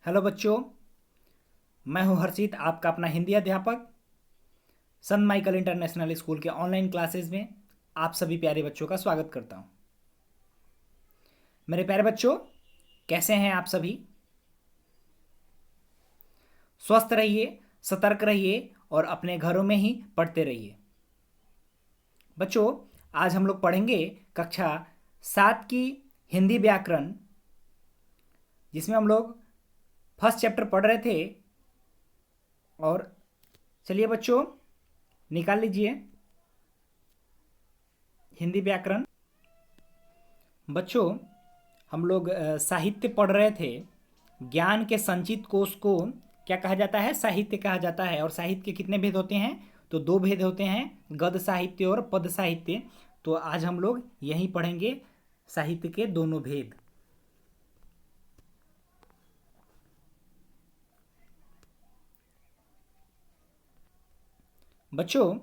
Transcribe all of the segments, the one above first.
Hello बच्चों, मैं हूं हर्षित, आपका अपना हिंदी अध्यापक सन माइकल इंटरनेशनल स्कूल के ऑनलाइन क्लासेस में आप सभी प्यारे बच्चों का स्वागत करता हूं। मेरे प्यारे बच्चों, कैसे हैं आप सभी? स्वस्थ रहिए, सतर्क रहिए और अपने घरों में ही पढ़ते रहिए। बच्चों, आज हम लोग पढ़ेंगे कक्षा 7 की हिंदी व्याकरण, जिसमें हम लोग फर्स्ट चैप्टर पढ़ रहे थे। और चलिए बच्चों, निकाल लीजिए हिंदी व्याकरण। बच्चों, हम लोग साहित्य पढ़ रहे थे। ज्ञान के संचित कोश को क्या कहा जाता है? साहित्य कहा जाता है। और साहित्य के कितने भेद होते हैं? तो दो भेद होते हैं, गद्य साहित्य और पद्य साहित्य। तो आज हम लोग यही पढ़ेंगे साहित्य के दोनों भेद। बच्चों,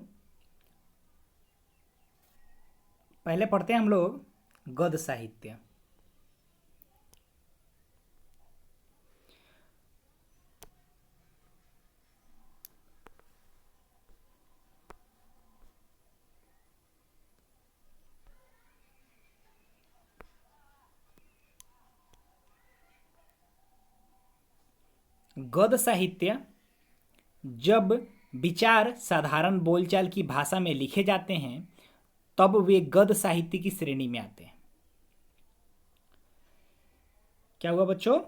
पहले पढ़ते हैं हम लोग गद्य साहित्य। गद्य साहित्य जब विचार साधारण बोलचाल की भाषा में लिखे जाते हैं तब वे गद्य साहित्य की श्रेणी में आते हैं। क्या हुआ बच्चों?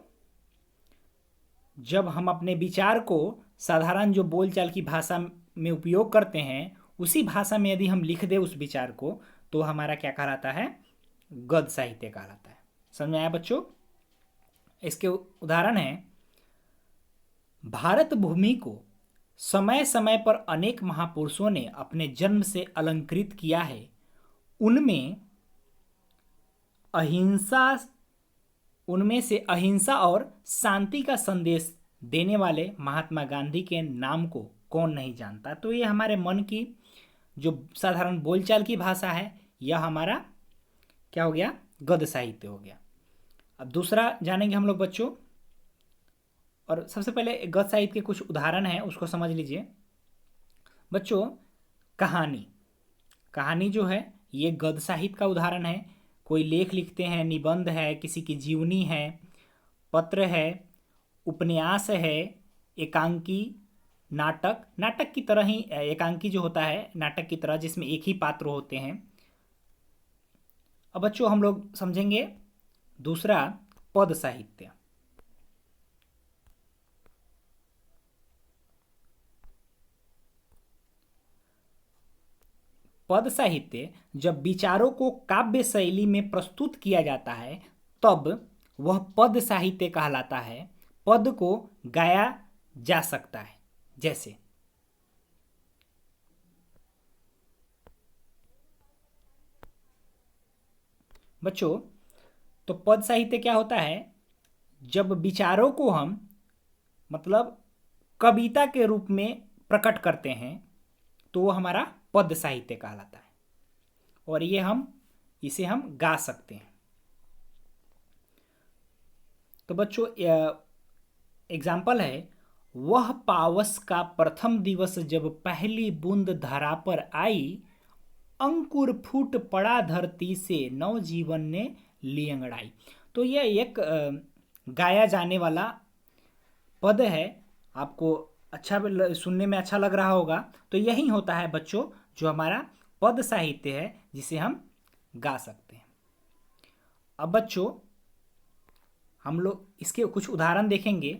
जब हम अपने विचार को साधारण जो बोलचाल की भाषा में उपयोग करते हैं, उसी भाषा में यदि हम लिख दें उस विचार को, तो हमारा क्या कहलाता है? गद्य साहित्य कहलाता है। समझ में आया बच्चों? इसके उदाहरण हैं, भारत भूमि को समय समय पर अनेक महापुरुषों ने अपने जन्म से अलंकृत किया है। उनमें अहिंसा उनमें से अहिंसा और शांति का संदेश देने वाले महात्मा गांधी के नाम को कौन नहीं जानता? तो ये हमारे मन की जो साधारण बोलचाल की भाषा है, यह हमारा क्या हो गया? गद्य साहित्य हो गया। अब दूसरा जानेंगे हम लोग बच्चों। और सबसे पहले गद्य साहित्य के कुछ उदाहरण हैं, उसको समझ लीजिए बच्चों। कहानी कहानी जो है ये गद्य साहित्य का उदाहरण है। कोई लेख लिखते हैं, निबंध है, किसी की जीवनी है, पत्र है, उपन्यास है, एकांकी, नाटक। नाटक की तरह ही एकांकी जो होता है, नाटक की तरह, जिसमें एक ही पात्र होते हैं। अब बच्चों हम लोग समझेंगे दूसरा, पद साहित्य। पद साहित्य जब विचारों को काव्य शैली में प्रस्तुत किया जाता है तब वह पद साहित्य कहलाता है। पद को गाया जा सकता है। जैसे बच्चों, तो पद साहित्य क्या होता है? जब विचारों को हम मतलब कविता के रूप में प्रकट करते हैं तो वो हमारा पद साहित्य कहलाता है। और इसे हम गा सकते हैं। तो बच्चों एग्जाम्पल है, वह पावस का प्रथम दिवस जब पहली बूंद धरा पर आई, अंकुर फूट पड़ा धरती से नवजीवन ने ली अंगड़ाई। तो यह एक गाया जाने वाला पद है। आपको सुनने में अच्छा लग रहा होगा। तो यही होता है बच्चों जो हमारा पद साहित्य है, जिसे हम गा सकते हैं। अब बच्चों हम लोग इसके कुछ उदाहरण देखेंगे,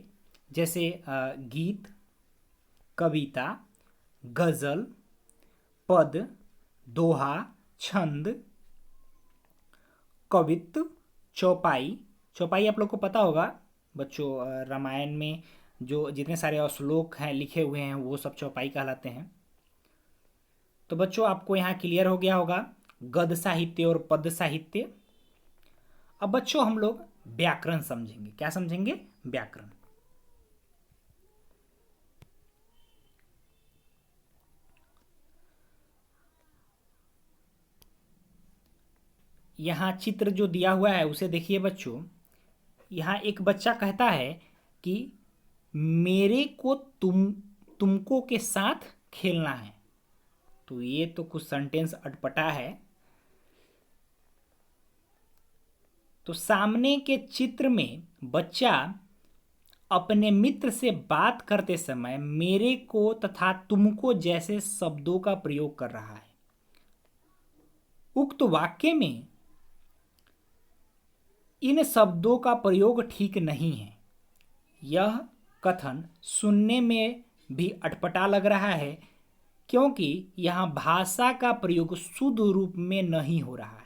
जैसे गीत, कविता, गजल, पद, दोहा, छंद, कवित्व, चौपाई। चौपाई आप लोग को पता होगा बच्चों, रामायण में जो जितने सारे श्लोक हैं लिखे हुए हैं वो सब चौपाई कहलाते हैं। तो बच्चों आपको यहाँ क्लियर हो गया होगा गद्य साहित्य और पद्य साहित्य। अब बच्चों हम लोग व्याकरण समझेंगे। क्या समझेंगे? व्याकरण। यहाँ चित्र जो दिया हुआ है उसे देखिए बच्चों। यहाँ एक बच्चा कहता है कि मेरे को तुमको के साथ खेलना है। तो ये तो कुछ सेंटेंस अटपटा है। तो सामने के चित्र में बच्चा अपने मित्र से बात करते समय मेरे को तथा तुमको जैसे शब्दों का प्रयोग कर रहा है। उक्त वाक्य में इन शब्दों का प्रयोग ठीक नहीं है। यह कथन सुनने में भी अटपटा लग रहा है क्योंकि यहाँ भाषा का प्रयोग शुद्ध रूप में नहीं हो रहा है।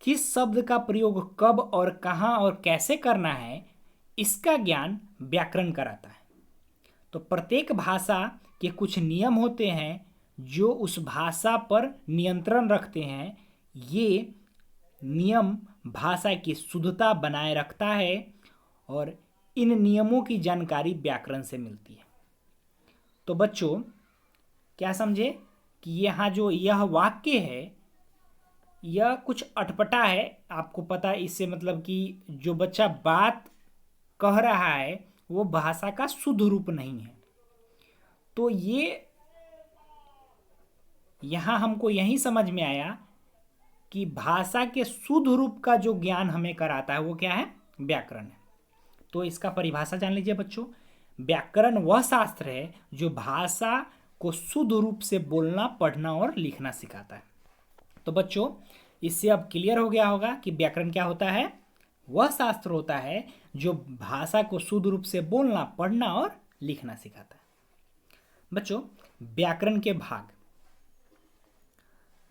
किस शब्द का प्रयोग कब और कहाँ और कैसे करना है, इसका ज्ञान व्याकरण कराता है। तो प्रत्येक भाषा के कुछ नियम होते हैं जो उस भाषा पर नियंत्रण रखते हैं। ये नियम भाषा की शुद्धता बनाए रखता है और इन नियमों की जानकारी व्याकरण से मिलती है। तो बच्चों क्या समझे कि यहाँ जो यह वाक्य है यह कुछ अटपटा है। आपको पता है इससे मतलब कि जो बच्चा बात कह रहा है वो भाषा का शुद्ध रूप नहीं है। तो ये यहाँ हमको यही समझ में आया कि भाषा के शुद्ध रूप का जो ज्ञान हमें कराता है वो क्या है, व्याकरण है। तो इसका परिभाषा जान लीजिए बच्चों। व्याकरण वह शास्त्र है जो भाषा को शुद्ध रूप से बोलना, पढ़ना और लिखना सिखाता है। तो बच्चों इससे अब क्लियर हो गया होगा कि व्याकरण क्या होता है। वह शास्त्र होता है जो भाषा को शुद्ध रूप से बोलना, पढ़ना और लिखना सिखाता है। बच्चों व्याकरण के भाग,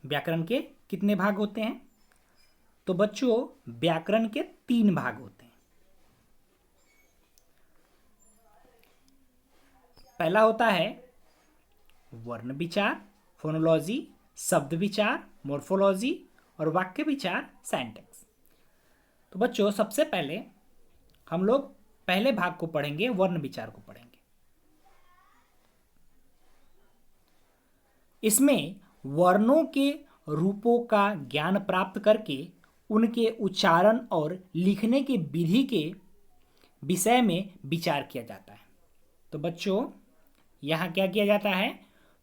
व्याकरण के कितने भाग होते हैं? तो बच्चों व्याकरण के 3 भाग होते हैं। पहला होता है वर्ण विचार, फोनोलॉजी, शब्द विचार, मोर्फोलॉजी और वाक्य विचार, सिंटैक्स। तो बच्चों सबसे पहले हम लोग पहले भाग को पढ़ेंगे, वर्ण विचार को पढ़ेंगे। इसमें वर्णों के रूपों का ज्ञान प्राप्त करके उनके उच्चारण और लिखने की विधि के विषय में विचार किया जाता है। तो बच्चों यहाँ क्या किया जाता है,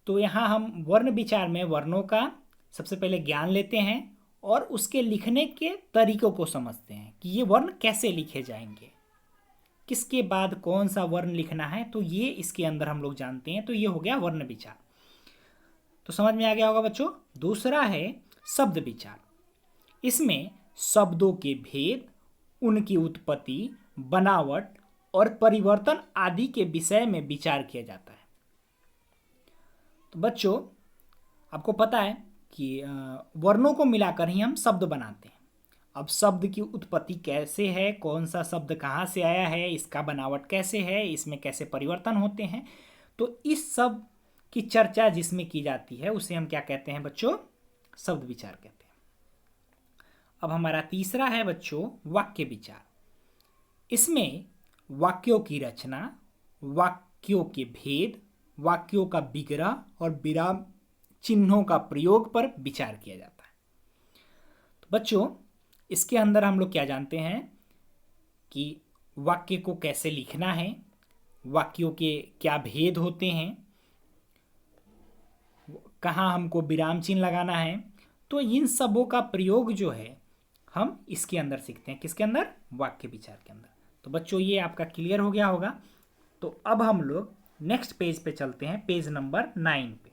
तो यहाँ हम वर्ण विचार में वर्णों का सबसे पहले ज्ञान लेते हैं और उसके लिखने के तरीकों को समझते हैं कि ये वर्ण कैसे लिखे जाएंगे, किसके बाद कौन सा वर्ण लिखना है। तो ये इसके अंदर हम लोग जानते हैं। तो ये हो गया वर्ण विचार। तो समझ में आ गया होगा बच्चों। दूसरा है शब्द विचार। इसमें शब्दों के भेद, उनकी उत्पत्ति, बनावट और परिवर्तन आदि के विषय में विचार किया जाता है। तो बच्चों आपको पता है कि वर्णों को मिलाकर ही हम शब्द बनाते हैं। अब शब्द की उत्पत्ति कैसे है, कौन सा शब्द कहाँ से आया है, इसका बनावट कैसे है, इसमें कैसे परिवर्तन होते हैं, तो इस सब की चर्चा जिसमें की जाती है उसे हम क्या कहते हैं बच्चों, शब्द विचार कहते हैं। अब हमारा तीसरा है बच्चों वाक्य विचार। इसमें वाक्यों की रचना, वाक्यों के भेद, वाक्यों का विग्रह और विराम चिन्हों का प्रयोग पर विचार किया जाता है। तो बच्चों इसके अंदर हम लोग क्या जानते हैं कि वाक्य को कैसे लिखना है, वाक्यों के क्या भेद होते हैं, कहाँ हमको विराम चिन्ह लगाना है। तो इन सबों का प्रयोग जो है हम इसके अंदर सीखते हैं। किसके अंदर? वाक्य विचार के अंदर। तो बच्चों ये आपका क्लियर हो गया होगा। तो अब हम लोग नेक्स्ट पेज पे चलते हैं, पेज नंबर 9 पे।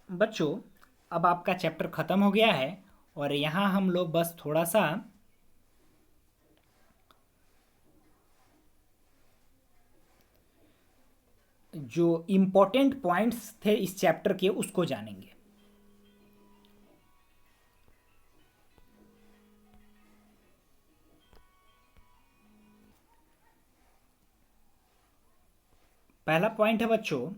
बच्चों अब आपका चैप्टर खत्म हो गया है और यहाँ हम लोग बस थोड़ा सा जो इम्पोर्टेंट पॉइंट्स थे इस चैप्टर के उसको जानेंगे। पहला पॉइंट है बच्चों,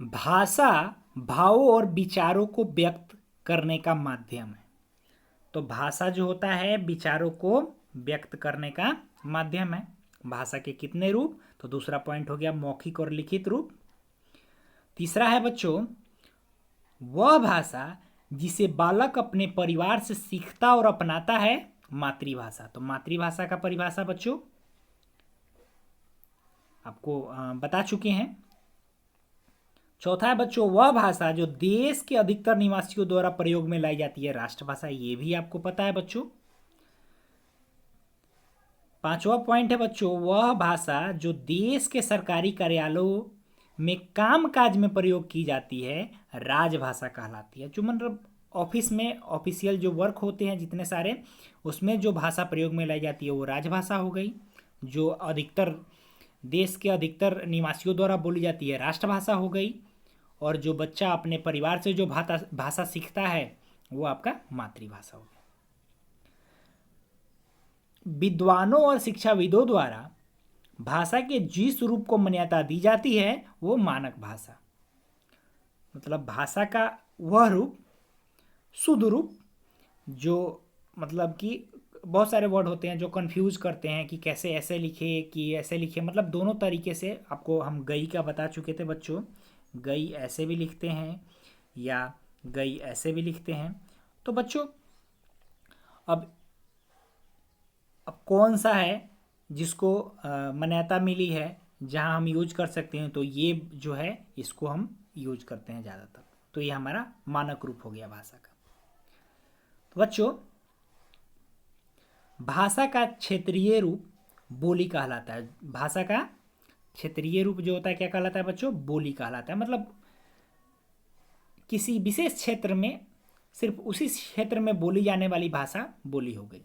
भाषा भावों और विचारों को व्यक्त करने का माध्यम है। तो भाषा जो होता है विचारों को व्यक्त करने का माध्यम है। भाषा के कितने रूप? तो दूसरा पॉइंट हो गया मौखिक और लिखित रूप। तीसरा है बच्चों वह भाषा जिसे बालक अपने परिवार से सीखता और अपनाता है मातृभाषा। तो मातृभाषा का परिभाषा बच्चों आपको बता चुके हैं। चौथा है बच्चों वह भाषा जो देश के अधिकतर निवासियों द्वारा प्रयोग में लाई जाती है राष्ट्रभाषा। ये भी आपको पता है बच्चों। पांचवा पॉइंट है बच्चों वह भाषा जो देश के सरकारी कार्यालयों में कामकाज में प्रयोग की जाती है राजभाषा कहलाती है। जो मतलब ऑफिस में ऑफिशियल जो वर्क होते हैं जितने सारे, उसमें जो भाषा प्रयोग में लाई जाती है वो राजभाषा हो गई। जो अधिकतर देश के अधिकतर निवासियों द्वारा बोली जाती है राष्ट्रभाषा हो गई। और जो बच्चा अपने परिवार से जो भाषा सीखता है वो आपका मातृभाषा हो गया। विद्वानों और शिक्षाविदों द्वारा भाषा के जिस रूप को मान्यता दी जाती है वो मानक भाषा, मतलब भाषा का वह रूप, शुद्ध रूप, जो मतलब कि बहुत सारे वर्ड होते हैं जो कंफ्यूज करते हैं कि कैसे ऐसे लिखे कि ऐसे लिखे, मतलब दोनों तरीके से आपको हम गई का बता चुके थे बच्चों। गई ऐसे भी लिखते हैं या गई ऐसे भी लिखते हैं। तो बच्चों अब कौन सा है जिसको मान्यता मिली है जहां हम यूज कर सकते हैं, तो ये जो है इसको हम यूज करते हैं ज़्यादातर। तो ये हमारा मानक रूप हो गया भाषा का। तो बच्चों भाषा का क्षेत्रीय रूप बोली कहलाता है। भाषा का क्षेत्रीय रूप जो होता है क्या कहलाता है बच्चों? बोली कहलाता है। मतलब किसी विशेष क्षेत्र में सिर्फ उसी क्षेत्र में बोली जाने वाली भाषा बोली हो गई।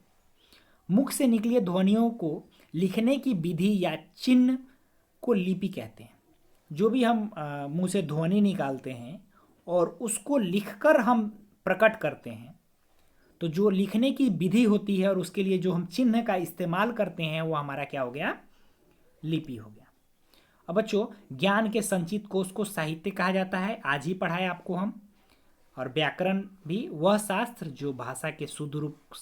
मुख से निकली ध्वनियों को लिखने की विधि या चिन्ह को लिपि कहते हैं। जो भी हम मुंह से ध्वनि निकालते हैं और उसको लिखकर हम प्रकट करते हैं, तो जो लिखने की विधि होती है और उसके लिए जो हम चिन्ह का इस्तेमाल करते हैं वो हमारा क्या हो गया? लिपि हो गया। अब बच्चों ज्ञान के संचित कोश को साहित्य कहा जाता है, आज ही पढ़ाया आपको हम। और व्याकरण भी वह शास्त्र जो भाषा के शुद्ध रूप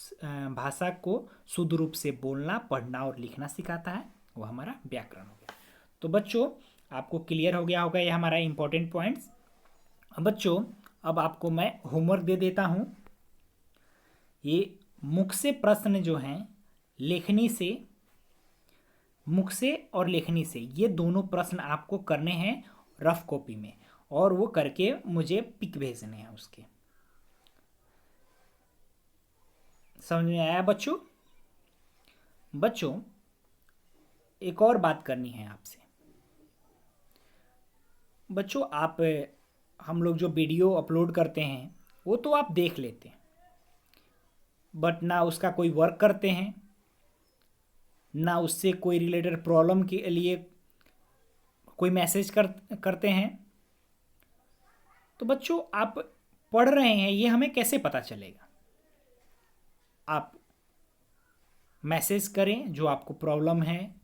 भाषा को शुद्ध रूप से बोलना, पढ़ना और लिखना सिखाता है, वो हमारा व्याकरण हो गया। तो बच्चों आपको क्लियर हो गया होगा ये हमारा इंपॉर्टेंट पॉइंट्स। अब बच्चों अब आपको मैं होमवर्क दे देता हूँ। ये मुख से प्रश्न जो हैं लेखनी से, मुख से और लेखनी से, ये दोनों प्रश्न आपको करने हैं रफ कॉपी में, और वो करके मुझे पिक भेजने हैं उसके। समझ में आया बच्चों? बच्चों एक और बात करनी है आपसे। बच्चों आप हम लोग जो वीडियो अपलोड करते हैं वो तो आप देख लेते हैं, बट ना उसका कोई वर्क करते हैं, ना उससे कोई रिलेटेड प्रॉब्लम के लिए कोई मैसेज करते हैं। तो बच्चों आप पढ़ रहे हैं ये हमें कैसे पता चलेगा? आप मैसेज करें जो आपको प्रॉब्लम है,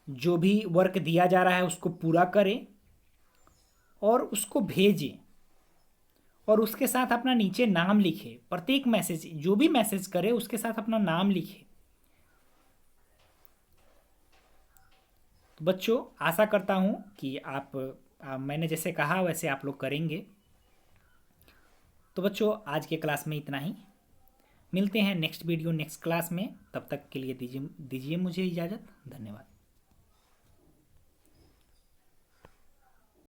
जो भी वर्क दिया जा रहा है उसको पूरा करें और उसको भेजें, और उसके साथ अपना नीचे नाम लिखे। प्रत्येक मैसेज, जो भी मैसेज करे उसके साथ अपना नाम लिखे। तो बच्चों आशा करता हूं कि मैंने जैसे कहा वैसे आप लोग करेंगे। तो बच्चों आज के क्लास में इतना ही, मिलते हैं नेक्स्ट वीडियो नेक्स्ट क्लास में। तब तक के लिए दीजिए मुझे इजाज़त। धन्यवाद।